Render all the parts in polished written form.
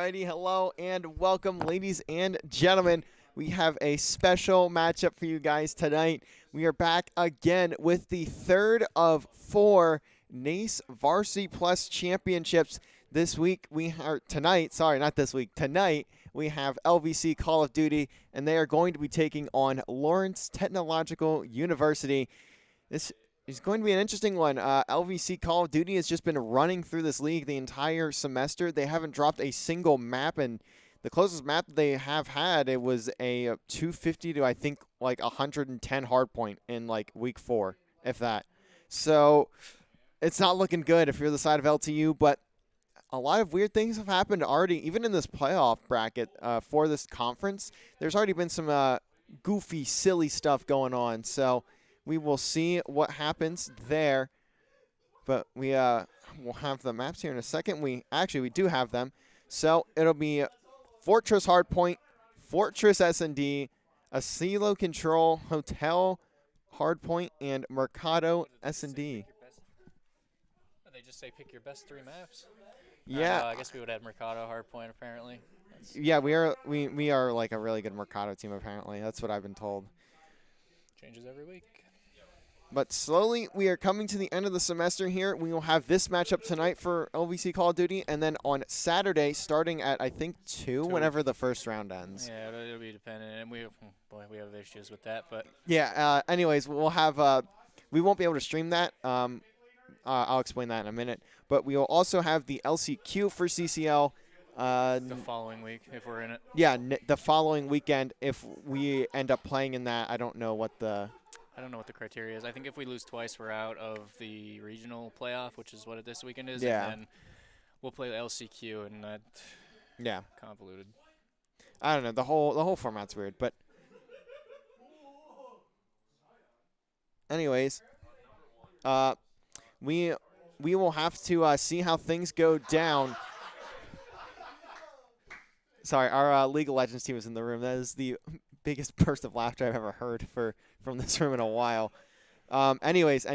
Alrighty, hello and welcome, ladies and gentlemen. We have a special matchup for you guys tonight. We are back again with the third of 4 NACE Varsity Plus championships. This week tonight we have LVC Call of Duty, and they are going to be taking on Lawrence Technological University. This is going to be an interesting one. LVC Call of Duty has just been running through this league the entire semester. They haven't dropped a single map, and the closest map they have had, it was a 250 to, I think, like 110 hardpoint in like week 4, if that. So it's not looking good if you're the side of LTU, but a lot of weird things have happened already, even in this playoff bracket for this conference. There's already been some goofy, silly stuff going on, so we will see what happens there. But we will have the maps here in a second. We do have them. So it'll be Fortress Hardpoint, Fortress S&D, Asilo Control, Hotel Hardpoint, and Mercado S&D. They just say pick your best 3 maps. Yeah. I guess we would add Mercado Hardpoint apparently. Yeah, we are like a really good Mercado team apparently. That's what I've been told. Changes every week. But slowly, we are coming to the end of the semester here. We will have this matchup tonight for LVC Call of Duty, and then on Saturday, starting at, I think, 2, whenever the first round ends. Yeah, it'll be dependent, and we have issues with that, but yeah. Anyways, we'll have we won't be able to stream that. I'll explain that in a minute. But we will also have the LCQ for CCL. The following week, if we're in it. Yeah, the following weekend, if we end up playing in that. I don't know what the criteria is. I think if we lose twice, we're out of the regional playoff, which is what this weekend is. Yeah. And then we'll play the LCQ, and that. Yeah. Convoluted. I don't know. The whole format's weird, but. Anyways, we will have to see how things go down. Sorry, our League of Legends team is in the room. That is the biggest burst of laughter I've ever heard from this room in a while. Anyways,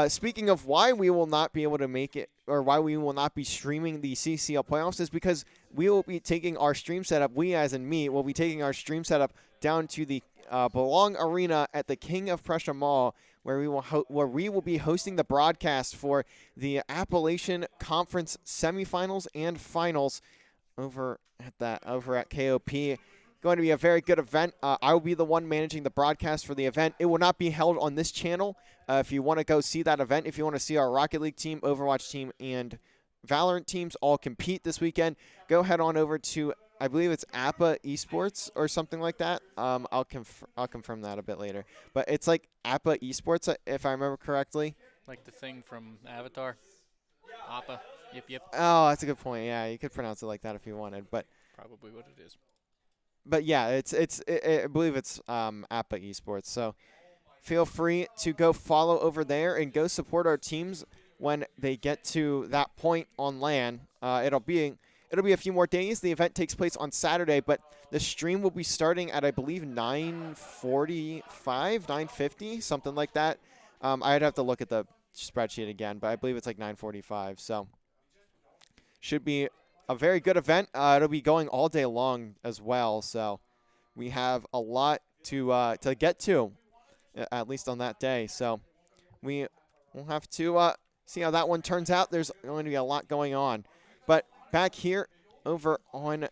speaking of why we will not be able to make it, or why we will not be streaming the CCL playoffs, is because we will be taking our stream setup, we as in me, will be taking our stream setup down to the Belong Arena at the King of Prussia Mall, where we will be hosting the broadcast for the Appalachian Conference semifinals and finals over at KOP. Going to be a very good event. I will be the one managing the broadcast for the event. It will not be held on this channel. If you want to go see that event, if you want to see our Rocket League team, Overwatch team, and Valorant teams all compete this weekend, go head on over to, I believe it's APA Esports or something like that. I'll confirm that a bit later. But it's like APA Esports, if I remember correctly. Like the thing from Avatar. APA. Yep. Oh, that's a good point. Yeah, you could pronounce it like that if you wanted, but probably what it is. But yeah, I believe it's APA Esports. So feel free to go follow over there and go support our teams when they get to that point on LAN. It'll be a few more days. The event takes place on Saturday, but the stream will be starting at, I believe, 9:45, 9:50, something like that. I'd have to look at the spreadsheet again, but I believe it's like 9:45. So should be a very good event. It'll be going all day long as well, so we have a lot to get to, at least on that day. So we will have to see how that one turns out. There's going to be a lot going on. But back here over on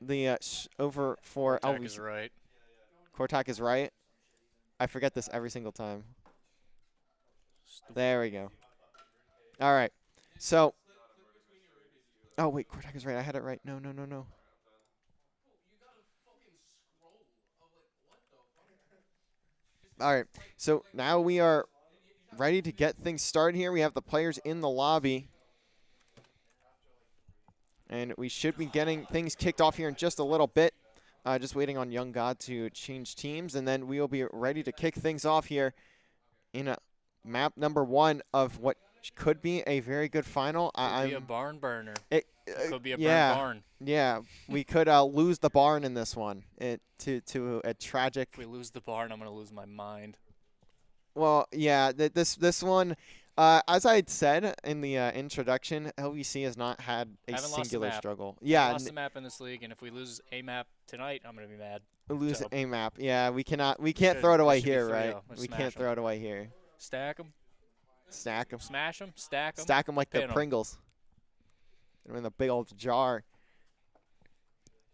the over for Cortac is right. Cortac is right. I forget this every single time. Stupid. There we go. All right. So. Oh, wait, Cortac is right. I had it right. No. All right, so now we are ready to get things started here. We have the players in the lobby. And we should be getting things kicked off here in just a little bit. Just waiting on Young God to change teams. And then we will be ready to kick things off here in map number 1 of what could be a very good final. Could be a barn burner. It could be a barn. Yeah, we could lose the barn in this one to a tragic. If we lose the barn, I'm going to lose my mind. Well, yeah, this one, As I had said in the introduction, LVC has not had a Haven't lost a singular map. struggle. We Yeah, lost the map in this league, and if we lose a map tonight, I'm gonna be mad. lose So, a map. Yeah, we can't should- throw it away this should be here, 3-0. right? Let's We smash can't 'em. throw it away here. Stack them, Stack them. smash them, stack them. Stack them like the pin 'em. Pringles. They're in a big old jar.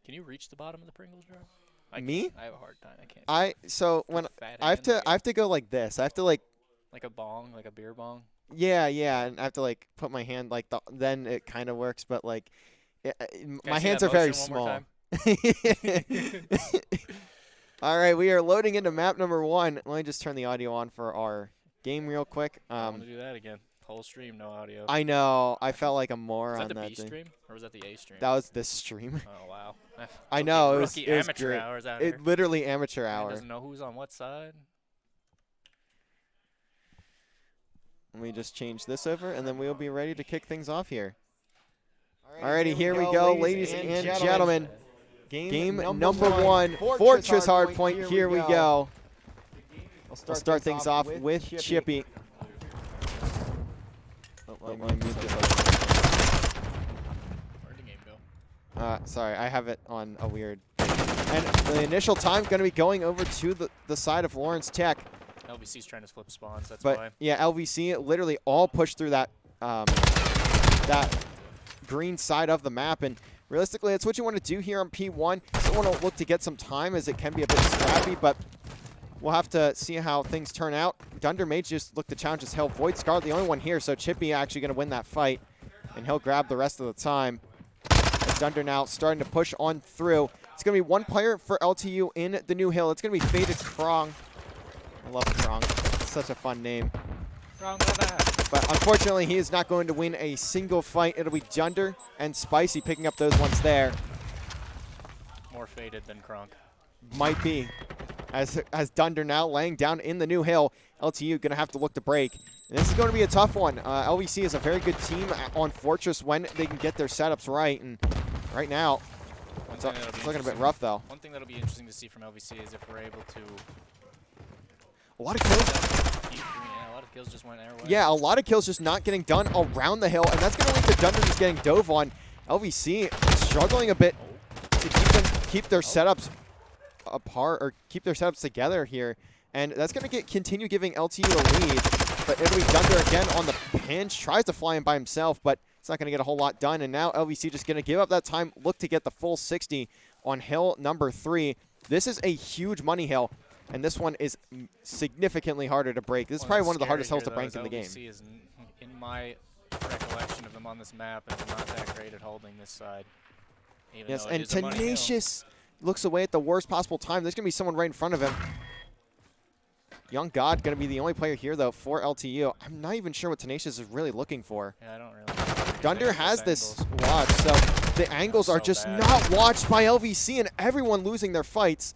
Can you reach the bottom of the Pringles jar? I Me? can't. I have a hard time. I can't. So when Fat I have hands, to I have to go like this. I have to like like a bong, like a beer bong. yeah, and I have to like put my hand like then it kind of works, but like my I see hands that are very motion one more small. All right, we are loading into map number 1. Let me just turn the audio on for our game real quick. I want to do that again. Whole stream, no audio. I know. I felt like a moron Was that the that B thing. stream or was that the A stream? That was this stream. Oh wow. I know, it was Rookie amateur great. hours out here. It literally amateur Man hour. doesn't know who's on what side. Let me just change this over, and then we'll be ready to kick things off here. Alrighty, here we go, ladies and gentlemen. Game number 1, Fortress Hardpoint. Here we go. We'll start things off with Chippy. Oh, let me mute this. Where'd the game go? Sorry, I have it on a weird. And the initial time going to be going over to the side of Lawrence Tech. LVC's trying to flip spawns. That's But why. yeah, LVC literally all pushed through that that green side of the map, and realistically, that's what you want to do here on P1. You want to look to get some time, as it can be a bit scrappy, but we'll have to see how things turn out. Dunder may just look to challenge his Hell. Void Scarlet, the only one here, so Chippy actually going to win that fight, and he'll grab the rest of the time. As Dunder now starting to push on through. It's going to be one player for LTU in the new hill. It's going to be Faded Krong. I love Krong. It's such a fun name. But unfortunately, he is not going to win a single fight. It'll be Dunder and Spicy picking up those ones there. More faded than Kronk. Might be. As Dunder now laying down in the new hill. LTU going to have to look to break. And this is going to be a tough one. LVC is a very good team on Fortress when they can get their setups right. And right now, it's looking a bit rough, though. One thing that'll be interesting to see from LVC is if we're able to... A lot of kills. Yeah, a lot of kills just went their way. Yeah, a lot of kills just not getting done around the hill. And that's going to lead to Dunder just getting dove on. LVC struggling a bit to keep their setups apart, or keep their setups together here. And that's going to continue giving LTU the lead. But it'll be Dunder again on the pinch. Tries to fly in by himself, but it's not going to get a whole lot done. And now LVC just going to give up that time, look to get the full 60 on hill number 3. This is a huge money hill, and this one is significantly harder to break. This is probably one of the hardest hills to break in the game. LVC is, in my recollection of them on this map, is not that great at holding this side. Yes, and Tenacious looks away at the worst possible time. There's going to be someone right in front of him. Young God going to be the only player here, though, for LTU. I'm not even sure what Tenacious is really looking for. Yeah, I don't really. Dunder has this watch, so the angles are just not watched by LVC, and everyone losing their fights.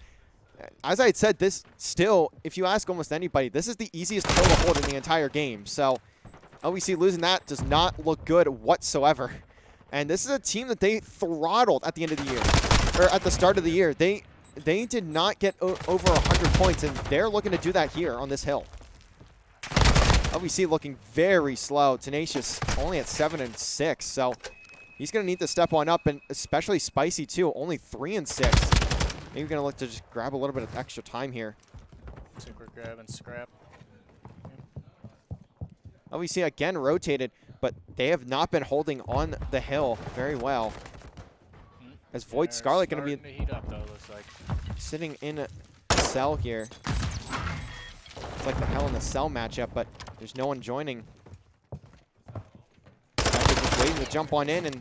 As I had said, this still, if you ask almost anybody, this is the easiest kill to hold in the entire game. So LVC losing that does not look good whatsoever. And this is a team that they throttled at the end of the year, or at the start of the year. They did not get over 100 points, and they're looking to do that here on this hill. LVC looking very slow. Tenacious only at 7 and 6, so he's going to need to step on up, and especially Spicy too, only 3 and 6. Maybe going to look to just grab a little bit of extra time here. Super grab and scrap. LVC again rotated, but they have not been holding on the hill very well. As Void Scarlet going to be heat up, though, looks like. Sitting in a cell here. It's like the Hell in the Cell matchup, but there's no one joining. Just waiting to jump on in, and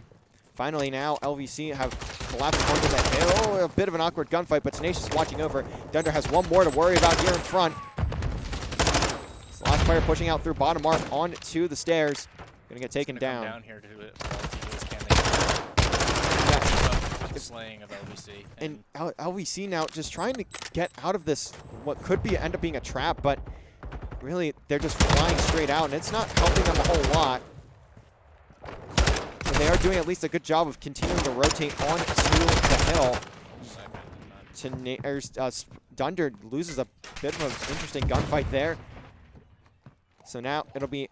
finally now LVC have collapsed onto the hill. A bit of an awkward gunfight, but Tenacious watching over. Dunder has one more to worry about here in front. This last player pushing out through bottom mark onto the stairs. Gonna get taken down. Come down here to it. The slaying of LVC. And LVC now just trying to get out of this, what could be end up being a trap, but really they're just flying straight out, and it's not helping them a whole lot. But they are doing at least a good job of continuing to rotate onto the hill. Dunder loses a bit of an interesting gunfight there. So now it'll be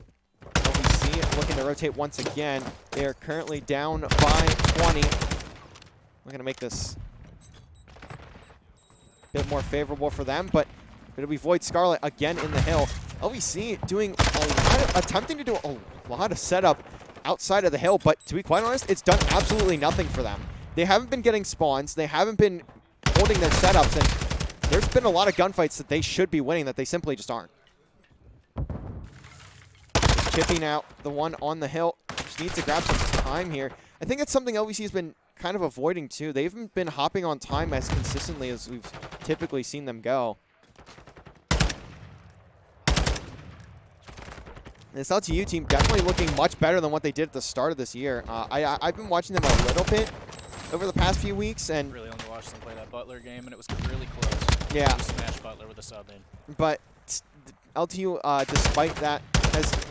LVC looking to rotate once again. They are currently down by 20. We're going to make this a bit more favorable for them, but it'll be Void Scarlet again in the hill. LVC doing attempting to do a lot of setup outside of the hill, but to be quite honest, it's done absolutely nothing for them. They haven't been getting spawns. They haven't been holding their setups, and there's been a lot of gunfights that they should be winning that they simply just aren't. Chipping out the one on the hill. Just needs to grab some time here. I think it's something LVC has been kind of avoiding too. They haven't been hopping on time as consistently as we've typically seen them go. This LTU team definitely looking much better than what they did at the start of this year. I've been watching them a little bit over the past few weeks, and Really only watched them play that Butler game, and it was really close. Yeah. They smashed Butler with a sub in. but LTU, despite that,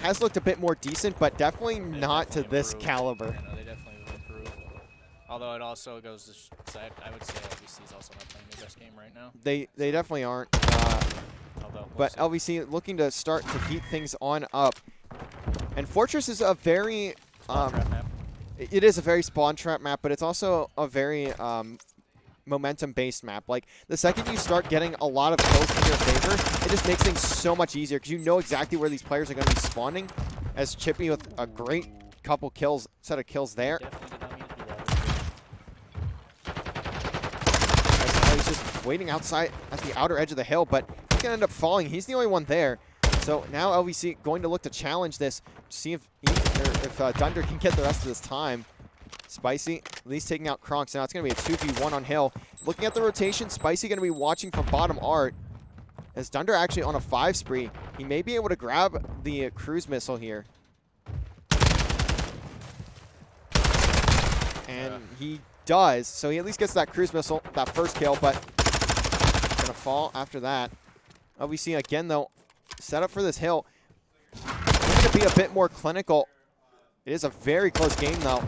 has looked a bit more decent, but definitely They not to definitely this improved. caliber. Yeah, no, they definitely have improved. Although it also goes to I would say LVC is also not playing their best game right now. They definitely aren't. Although, But LVC looking to start to heat things on up. And Fortress is a very trap map. it is a very spawn trap map, but it's also a very momentum-based map. Like, the second you start getting a lot of kills in your favor, it just makes things so much easier because you know exactly where these players are going to be spawning. As Chippy with a great couple kills, set of kills there. Definitely did not mean to do that. As he's just waiting outside at the outer edge of the hill, but he's going to end up falling. He's the only one there. So now LVC going to look to challenge this, see if Dunder can get the rest of this time. Spicy, at least taking out Kronk. So now it's going to be a 2v1 on hill. Looking at the rotation, Spicy going to be watching from bottom art. As Dunder actually on a 5 spree, he may be able to grab the cruise missile here. And he does. So he at least gets that cruise missile, that first kill, but going to fall after that. LVC again, though, set up for this hill. Going to be a bit more clinical. It is a very close game, though.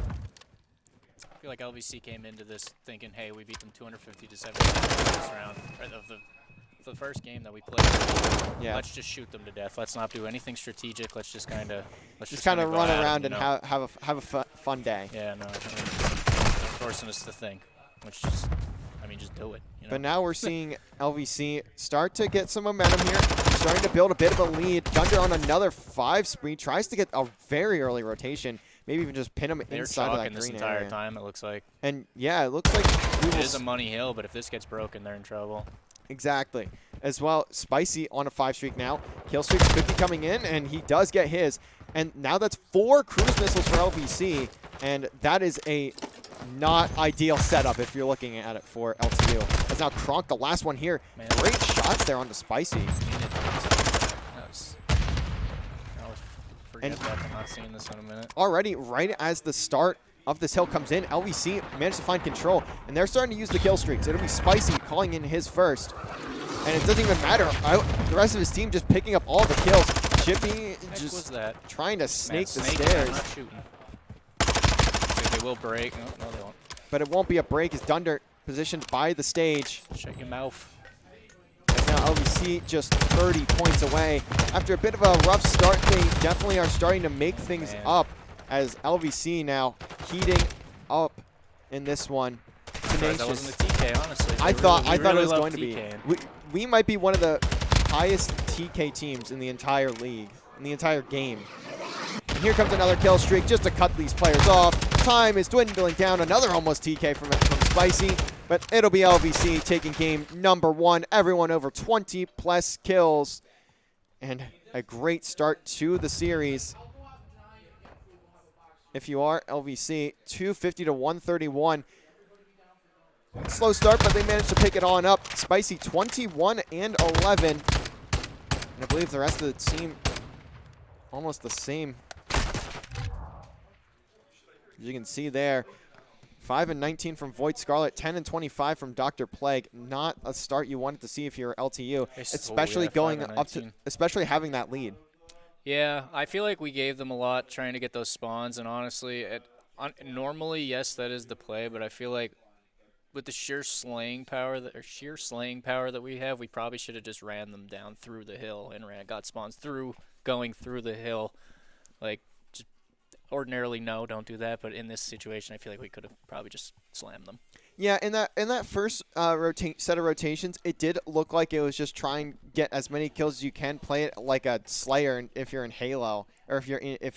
I feel like LVC came into this thinking, hey, we beat them 250 to 70 this round of the first game that we played. Yeah. Let's just shoot them to death. Let's not do anything strategic. Let's just kind of run around and have a fun day. Yeah, no, I mean, they're forcing us to think, which just, I mean, just do it. You know? But now we're seeing LVC start to get some momentum here, starting to build a bit of a lead. Dunder on another 5 spree, tries to get a very early rotation. Maybe even just pin him They're inside of that chalking this green entire area. time, it looks like. And yeah, it looks like It is a money hill, but if this gets broken, they're in trouble. Exactly. As well, Spicy on a 5 streak now. Kill streak could be coming in, and he does get his. And now that's 4 cruise missiles for LVC, and that is a not ideal setup if you're looking at it for LTU. As now Kronk, the last one here. Man. Great shots there onto Spicy. Forget that. I'm not seeing this in a minute. Already, right as the start of this hill comes in, LVC managed to find control, and they're starting to use the kill streaks. It'll be Spicy calling in his first, and it doesn't even matter. The rest of his team just picking up all the kills. Chippy just trying to snake the stairs. I'm not shooting. Okay, they will break. No, they won't. But it won't be a break as Dunder positioned by the stage. Shut your mouth. As now LVC just 30 points away. After a bit of a rough start, they definitely are starting to make things up as LVC now heating up in this one. That wasn't the TK, honestly. I thought it was going to be. TKing. We might be one of the highest TK teams in the entire league, in the entire game. And here comes another kill streak just to cut these players off. Time is dwindling down. Another almost TK from Spicy, but it'll be LVC taking game number 1. Everyone over 20 plus kills. And a great start to the series. If you are LVC, 250 to 131. Slow start, but they managed to pick it on up. Spicy 21 and 11. And I believe the rest of the team almost the same. As you can see there, 5 and 19 from Void Scarlet, 10 and 25 from Dr. Plague. Not a start you wanted to see if you're LTU, especially going up to, especially having that lead. Yeah, I feel like we gave them a lot trying to get those spawns, and honestly, normally, yes, that is the play, but I feel like with the sheer slaying power that we have, we probably should have just ran them down through the hill and got spawns going through the hill, like just ordinarily, no, don't do that. But in this situation, I feel like we could have probably just slammed them. Yeah, in that first set of rotations, it did look like it was just trying to get as many kills as you can. Play it like a Slayer if you're in Halo, or if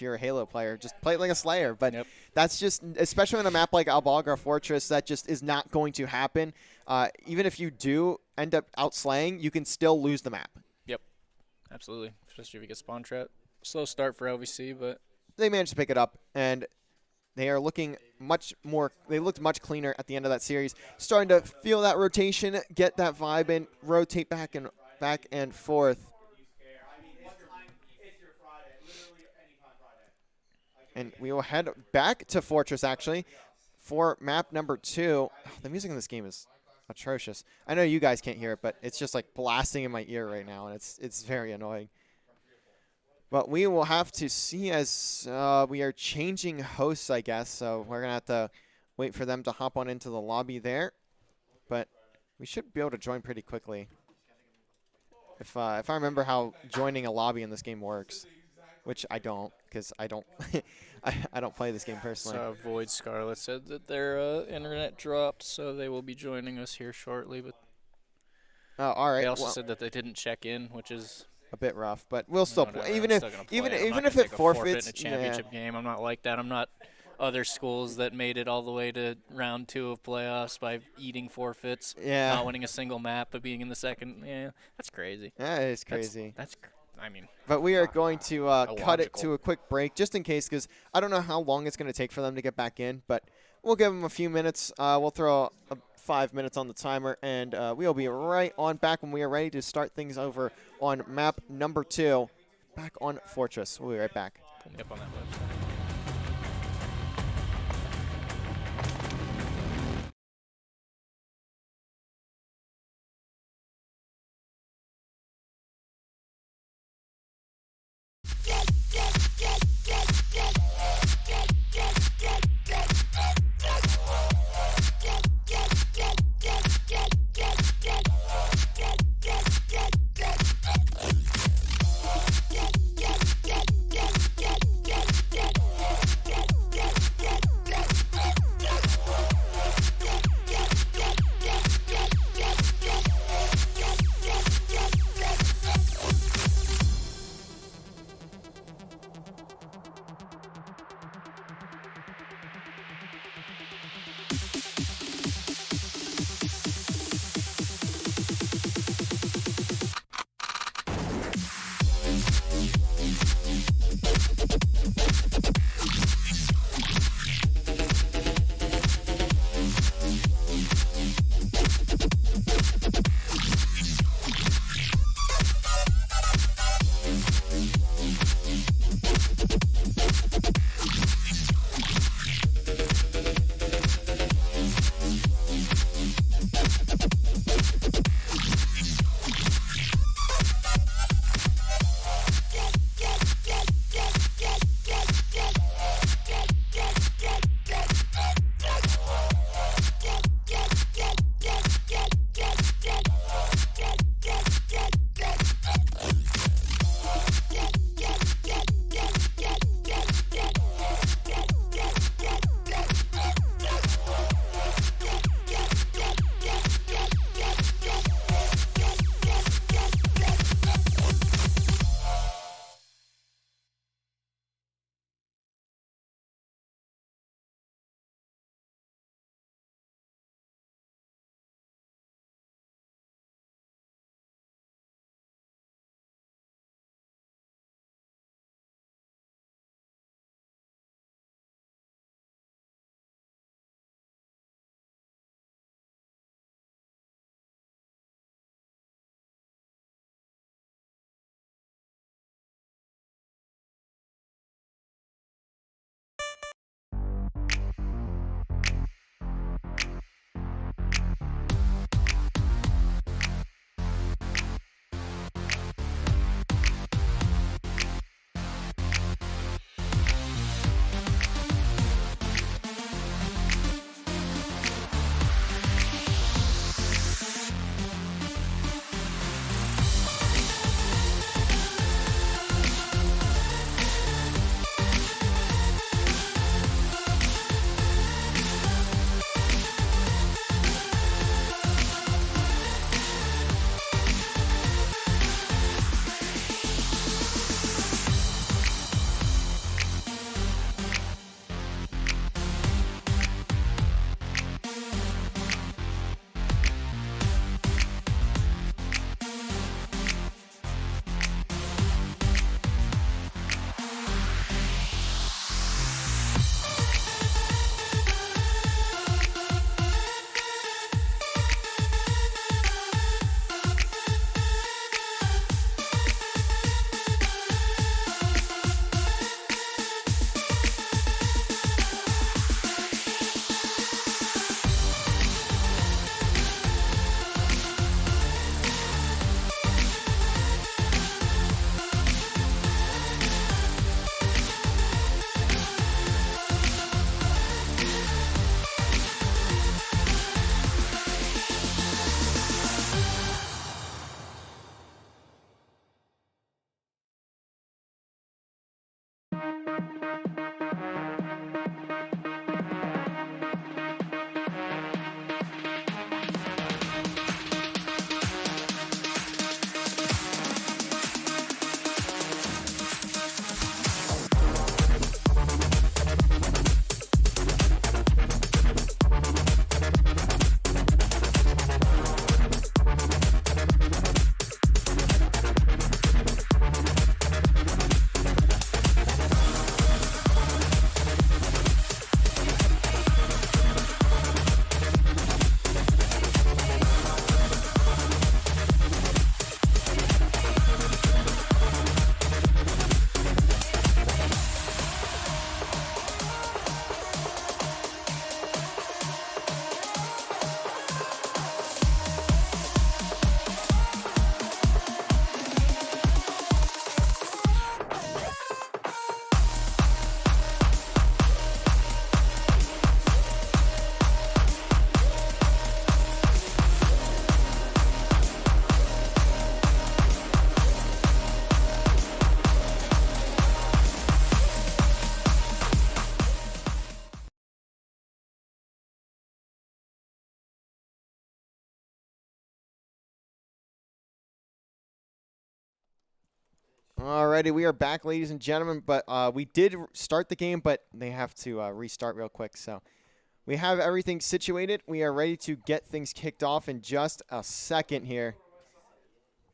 you're a Halo player, just play it like a Slayer. But Yep. that's just, especially on a map like Albagra Fortress, that just is not going to happen. Even if you do end up outslaying, you can still lose the map. Yep, absolutely. Especially if you get spawn trap. Slow start for LVC, but They managed to pick it up, and they are looking they looked much cleaner at the end of that series. Starting to feel that rotation, get that vibe in, rotate back and forth. And we will head back to Fortress, actually, for map number 2. Oh, the music in this game is atrocious. I know you guys can't hear it, but it's just like blasting in my ear right now, and it's very annoying. But we will have to see as we are changing hosts, I guess. So we're going to have to wait for them to hop on into the lobby there. But we should be able to join pretty quickly. If I remember how joining a lobby in this game works, which I don't, because I don't I don't play this game personally. so Void Scarlet said that their internet dropped, so they will be joining us here shortly. But Oh, all right. they also Well, said that they didn't check in, which is a bit rough, but we'll still whatever, play. I'm Even still gonna play it. I'm not if gonna it take a forfeit forfeits, in a championship game, I'm not like that. I'm not other schools that made it all the way to round 2 of playoffs by eating forfeits, Yeah, not winning a single map, but being in the second. Yeah, that's crazy. that is crazy. I mean, But we are going to cut it illogical. to a quick break just in case, because I don't know how long it's going to take for them to get back in, but we'll give them a few minutes. We'll throw 5 minutes on the timer, and we'll be right on back when we are ready to start things over on map number 2, back on Fortress. We'll be right back. pull me up on that website. Alrighty, we are back, ladies and gentlemen. But we did start the game, but they have to restart real quick. So we have everything situated. We are ready to get things kicked off in just a second here.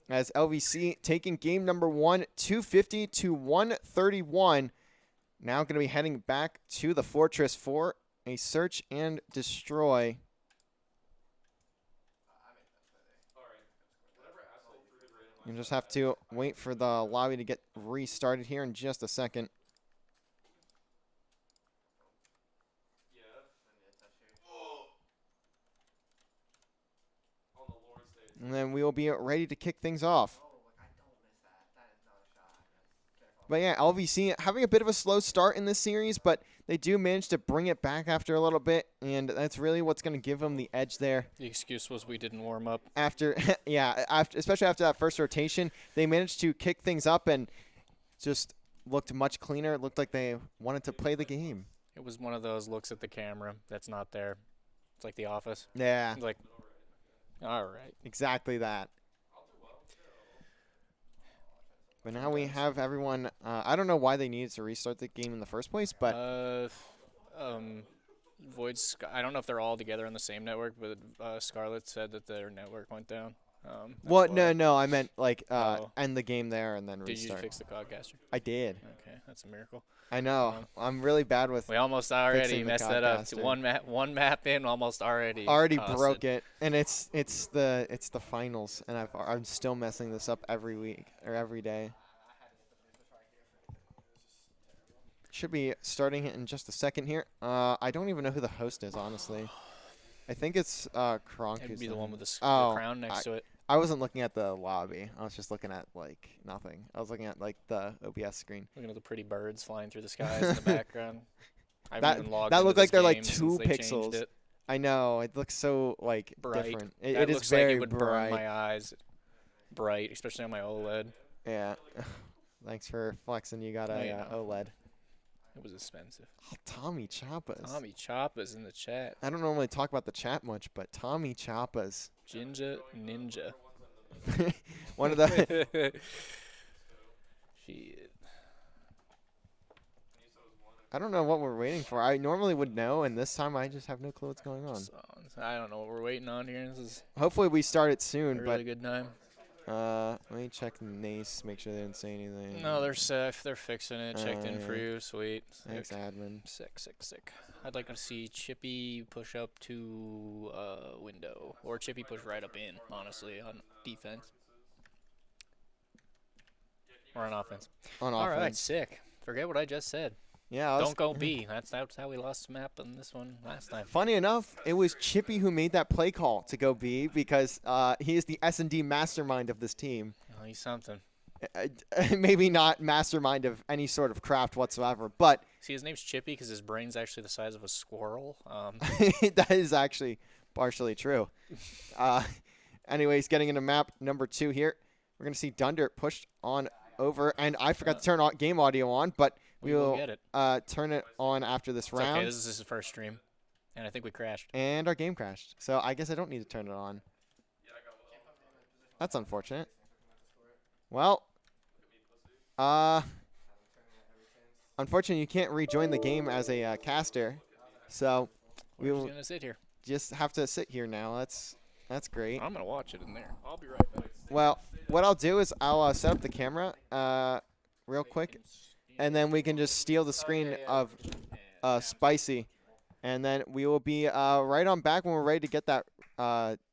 As LVC taking game number 1, 250 to 131. Now going to be heading back to the fortress for a search and destroy. You just have to wait for the lobby to get restarted here in just a second. And then we will be ready to kick things off. But yeah, LVC having a bit of a slow start in this series, but they do manage to bring it back after a little bit, and that's really what's going to give them the edge there. The excuse was we didn't warm up. Especially after that first rotation, they managed to kick things up and just looked much cleaner. It looked like they wanted to play the game. It was one of those looks at the camera that's not there. It's like The Office. Yeah. It's like, all right. Exactly that. But now we have everyone. I don't know why they needed to restart the game in the first place, but I don't know if they're all together on the same network, but Scarlett said that their network went down. No, I meant like end the game there and then restart. Did you fix the Codcaster? I did. Okay, that's a miracle. I know. I'm really bad with. We almost already messed that up. One map in, almost already. Broke it, and it's the finals, and I'm still messing this up every week or every day. Should be starting it in just a second here. I don't even know who the host is, honestly. I think it's Kronk. It'd be the one with the crown next to it. I wasn't looking at the lobby. I was just looking at, like, nothing. I was looking at, like, the OBS screen. Looking at the pretty birds flying through the skies in the background. That looked like they're, like, 2 pixels. I know. It looks so, like, bright. different. It is looks very like it would bright. burn my eyes. Bright, especially on my OLED. Yeah. Thanks for flexing. You got a OLED. It was expensive. Oh, Tommy Chappas. Tommy Chappas in the chat. I don't normally talk about the chat much, but Tommy Chappas. Jinja Ninja. One of the. Shit. I don't know what we're waiting for. I normally would know, and this time I just have no clue what's going on. I don't know what we're waiting on here. This is hopefully we start it soon. a really good time. Let me check NACE, make sure they didn't say anything. No, they're safe. They're fixing it. Checked in for you. Sweet. Thanks, admin. Sick. I'd like to see Chippy push up to window, or Chippy push right up in, honestly, on defense. Or on offense. On offense. All right, sick. Forget what I just said. Yeah. Don't go B. That's how we lost the map on this one last time. Funny enough, it was Chippy who made that play call to go B because he is the S&D mastermind of this team. Oh, he's something. Maybe not mastermind of any sort of craft whatsoever, but see, his name's Chippy because his brain's actually the size of a squirrel. That is actually partially true. Anyways, getting into map number 2 here, we're gonna see Dunder pushed on over, and I forgot to turn game audio on, but we will turn it on after this round. Okay, this is his first stream, and I think we crashed. And our game crashed, so I guess I don't need to turn it on. That's unfortunate. Well, unfortunately, you can't rejoin the game as a caster, so we're just gonna sit here. Just have to sit here now. That's great. I'm gonna watch it in there. I'll be right back. Well, what I'll do is I'll set up the camera real quick, and then we can just steal the screen of Spicy, and then we will be right on back when we're ready to get that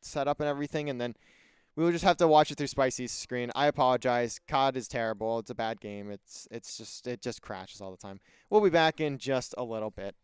set up and everything, and then we will just have to watch it through Spicy's screen. I apologize. COD is terrible. It's a bad game. It just crashes all the time. We'll be back in just a little bit.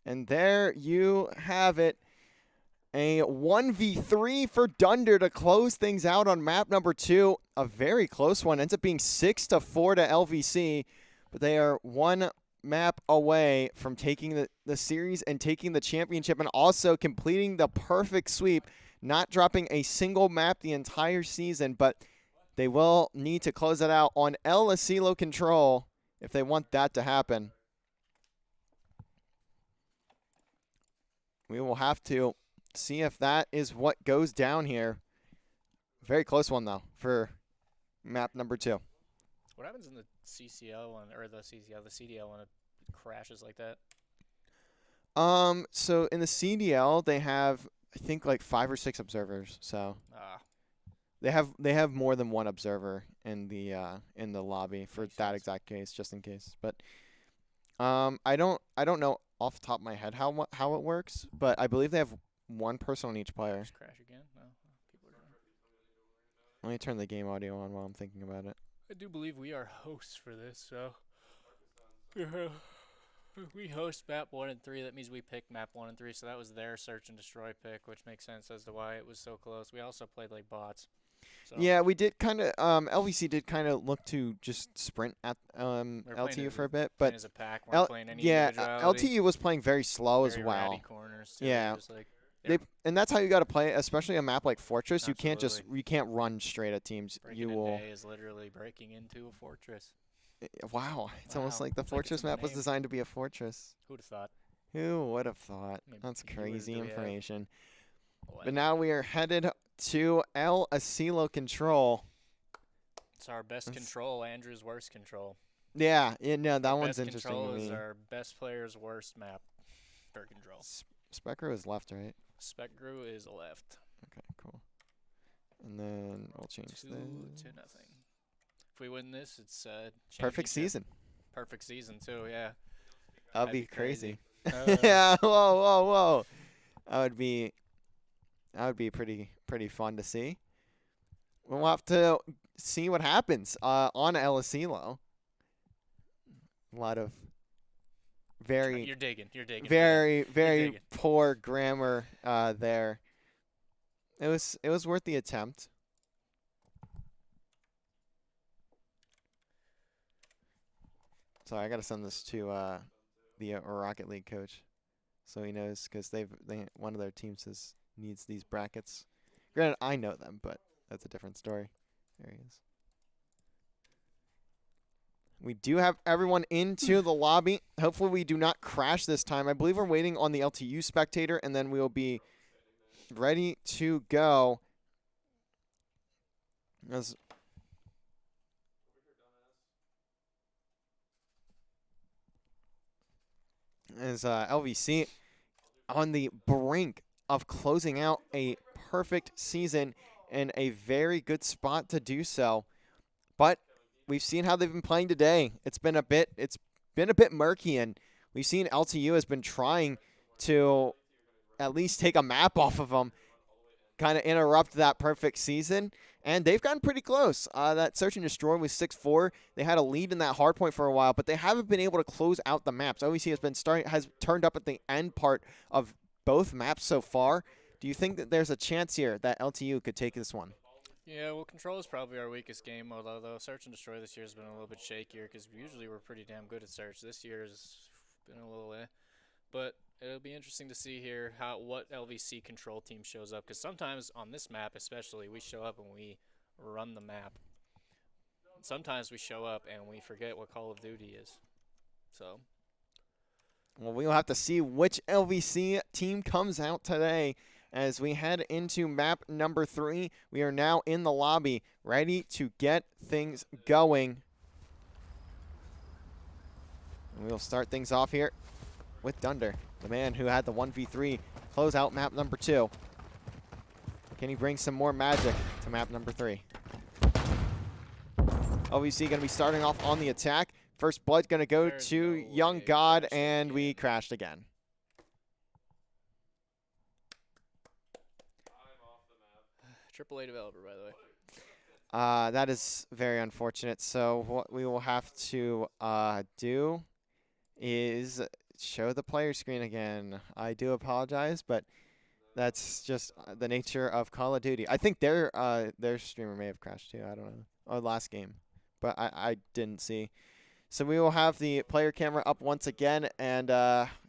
And there you have it. A 1v3 for Dunder to close things out on map number 2. A very close one. Ends up being 6-4 to LVC. But they are one map away from taking the series and taking the championship, and also completing the perfect sweep. Not dropping a single map the entire season, but they will need to close it out on El Asilo control if they want that to happen. We will have to see if that is what goes down here. Very close one, though, for map number 2. What happens in the CCL one, or the CDL when it crashes like that? So in the CDL, they have, I think, like 5 or 6 observers. So they have more than one observer in the lobby for that exact case, just in case. But I don't know off the top of my head how it works, but I believe they have one person on each player. Just crash again? No, people are doing. Let me turn the game audio on while I'm thinking about it. I do believe we are hosts for this, so we host map 1 and 3. That means we picked map 1 and 3, so that was their search and destroy pick, which makes sense as to why it was so close. We also played like bots. So Yeah, we did kind of. LVC did kind of look to just sprint at LTU for a bit, but as a pack, weren't playing any yeah, individuality. LTU was playing very slow as Very well. ratty corners too. Yeah. Just like, And that's how you got to play, especially a map like Fortress. Absolutely. You can't run straight at teams. Breaking in Bay is literally breaking into a fortress. Wow, it's almost Wow. like the It's like it's Fortress in the map was name. designed to be a fortress. Who'd have thought? Who would have thought? I mean, That's viewers crazy do we have? information. Well, But now we are headed to El Asilo control. it's our best control, Andrew's worst control. Yeah, no, that Our one's best interesting control to is me. our best player's worst map for control. Specro is left, right? Specgrew is left. Okay, cool. And then we'll change 2 this. to nothing. If we win this, it's Perfect championship. season. Perfect season too. Yeah. That'd be crazy. Uh, Yeah. Whoa. That would be pretty fun to see. We'll have to see what happens on El Asilo. A lot of very You're digging. very digging. poor grammar there. It was worth the attempt. Sorry, I gotta send this to the Rocket League coach, so he knows, because one of their teams needs these brackets. Granted, I know them, but that's a different story. There he is. We do have everyone into the lobby. Hopefully we do not crash this time. I believe we're waiting on the LTU spectator, and then we will be ready to go. As LVC on the brink of closing out a perfect season in a very good spot to do so. But we've seen how they've been playing today. It's been a bit murky, and we've seen LTU has been trying to at least take a map off of them. kind of interrupt that perfect season. And they've gotten pretty close. That Search and Destroy was 6-4. They had a lead in that hard point for a while, but they haven't been able to close out the maps. LVC has turned up at the end part of both maps so far. Do you think that there's a chance here that LTU could take this one? Yeah, well, Control is probably our weakest game, although Search and Destroy this year has been a little bit shakier because usually we're pretty damn good at Search. This year has been a little but it'll be interesting to see here what LVC Control team shows up, because sometimes on this map especially, we show up and we run the map. Sometimes we show up and we forget what Call of Duty is. So, well, we'll have to see which LVC team comes out today. As we head into map number 3, we are now in the lobby, ready to get things going. And we'll start things off here with Dunder, the man who had the 1v3 close out map number 2. Can he bring some more magic to map number 3? LVC going to be starting off on the attack. First blood going to go to Young God, and we crashed again. AAA developer, by the way. That is very unfortunate. So what we will have to do is show the player screen again. I do apologize, but that's just the nature of Call of Duty. I think their streamer may have crashed too. I don't know. Or last game, but I didn't see. So we will have the player camera up once again, and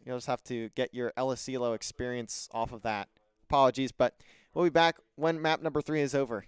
you'll just have to get your LSCLO experience off of that. Apologies, but we'll be back when map number 3 is over.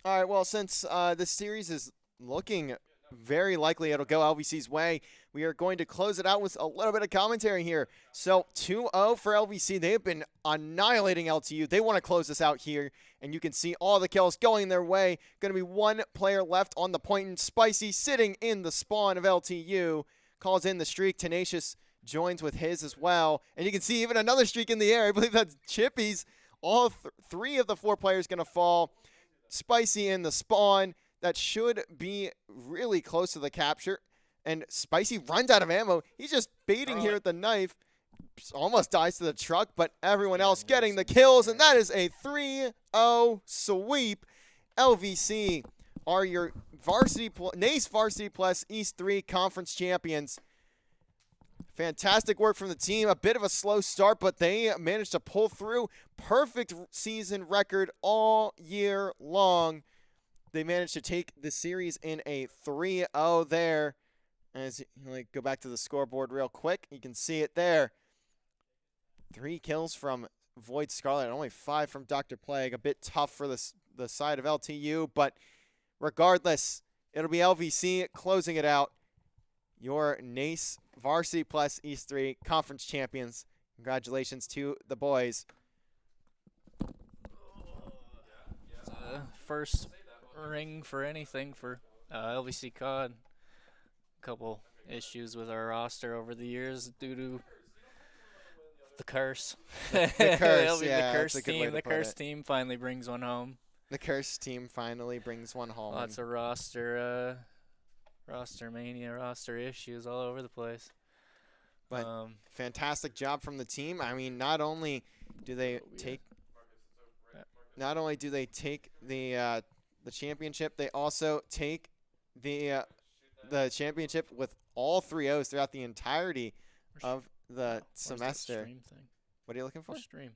All right, well, since this series is looking very likely it'll go LVC's way, we are going to close it out with a little bit of commentary here. So 2-0 for LVC. They have been annihilating LTU. They want to close this out here, and you can see all the kills going their way. Going to be one player left on the point, and Spicy sitting in the spawn of LTU. Calls in the streak. Tenacious joins with his as well. And you can see even another streak in the air. I believe that's Chippy's. All three of the 4 players going to fall. Spicy in the spawn. That should be really close to the capture. And Spicy runs out of ammo. He's just baiting here with the knife. Almost dies to the truck, but everyone else getting the kills. And that is a 3-0 sweep. LVC are your NACE Varsity Plus East 3 Conference champions. Fantastic work from the team. A bit of a slow start, but they managed to pull through. Perfect season record all year long. They managed to take the series in a 3-0 there. As you go back to the scoreboard real quick, you can see it there. 3 kills from Void Scarlet, and only 5 from Dr. Plague. A bit tough for the side of LTU, but regardless, it'll be LVC closing it out. Your NACE Varsity Plus East 3 Conference champions. Congratulations to the boys. First ring for anything for LVC COD. Couple issues with our roster over the years due to the curse. The curse, yeah. The curse that's a good way team. to The put curse it. team finally brings one home. The curse team finally brings one home. Lots of roster mania, roster issues all over the place. But fantastic job from the team. I mean, not only do they take the championship, they also take the championship with all 3 O's throughout the entirety of the semester. Stream thing? What are you looking for? Stream.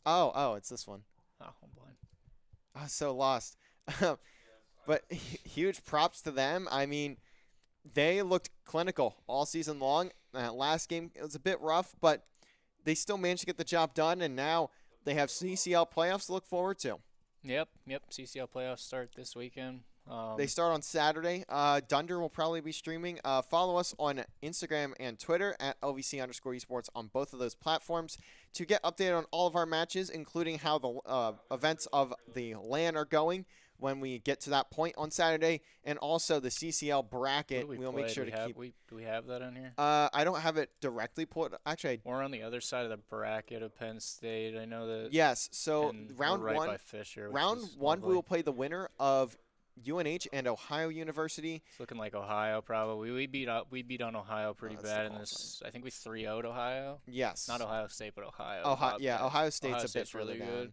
Oh, it's this one. Oh, I'm blind. I was so lost. But huge props to them. I mean, they looked clinical all season long. Last game, it was a bit rough, but they still managed to get the job done, and now they have CCL playoffs to look forward to. Yep. CCL playoffs start this weekend. They start on Saturday. Dunder will probably be streaming. Follow us on Instagram and Twitter at LVC_esports on both of those platforms to get updated on all of our matches, including how the events of the LAN are going when we get to that point on Saturday, and also the CCL bracket. We'll make sure to keep. Do we have that on here? I don't have it directly pulled. Actually, We're on the other side of the bracket of Penn State. I know that. yes. So round right one. by Fisher, Round one, we will play the winner of UNH and Ohio University. It's looking like Ohio probably. We beat on Ohio pretty bad in this. I think we 3-0'd Ohio. Yes. Not Ohio State, but Ohio. Ohio State's Ohio a bit State's further really down. good.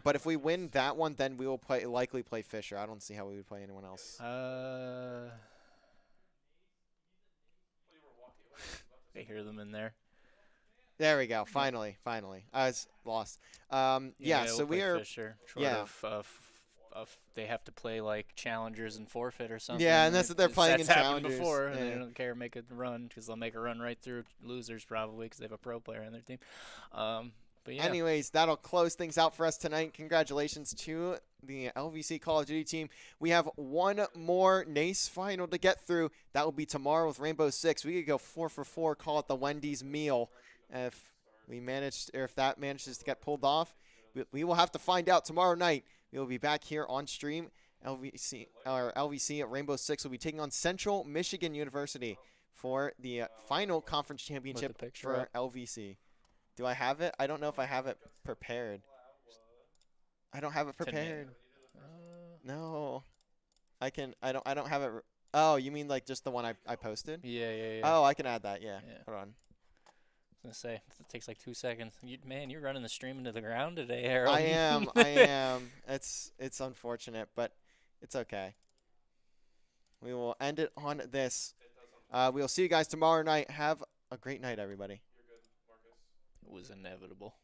But if we win that one, then we will likely play Fisher. I don't see how we would play anyone else. I hear them in there. There we go. Finally. I was lost. Yeah. So we'll we play are. Fisher. Yeah. They have to play like challengers and forfait or something. Yeah, and that's what they're playing in That's happened challengers. before, and Yeah. they don't care make a run because they'll make a run right through losers probably because they have a pro player on their team. But yeah. Anyways, that'll close things out for us tonight. Congratulations to the LVC Call of Duty team. We have one more NACE final to get through. That will be tomorrow with Rainbow Six. We could go 4 for 4, call it the Wendy's meal. If that manages to get pulled off, we will have to find out tomorrow night. We will be back here on stream. LVC at Rainbow Six will be taking on Central Michigan University for the final conference championship for LVC. Do I have it? I don't know if I have it prepared. I don't have it prepared. No. I don't have it. Oh, you mean like just the one I posted? Yeah. Oh, I can add that. Yeah. Hold on. I was gonna say it takes like 2 seconds. You're running the stream into the ground today, Harold. I am. It's unfortunate, but it's okay. We will end it on this. We'll see you guys tomorrow night. Have a great night, everybody. It was inevitable.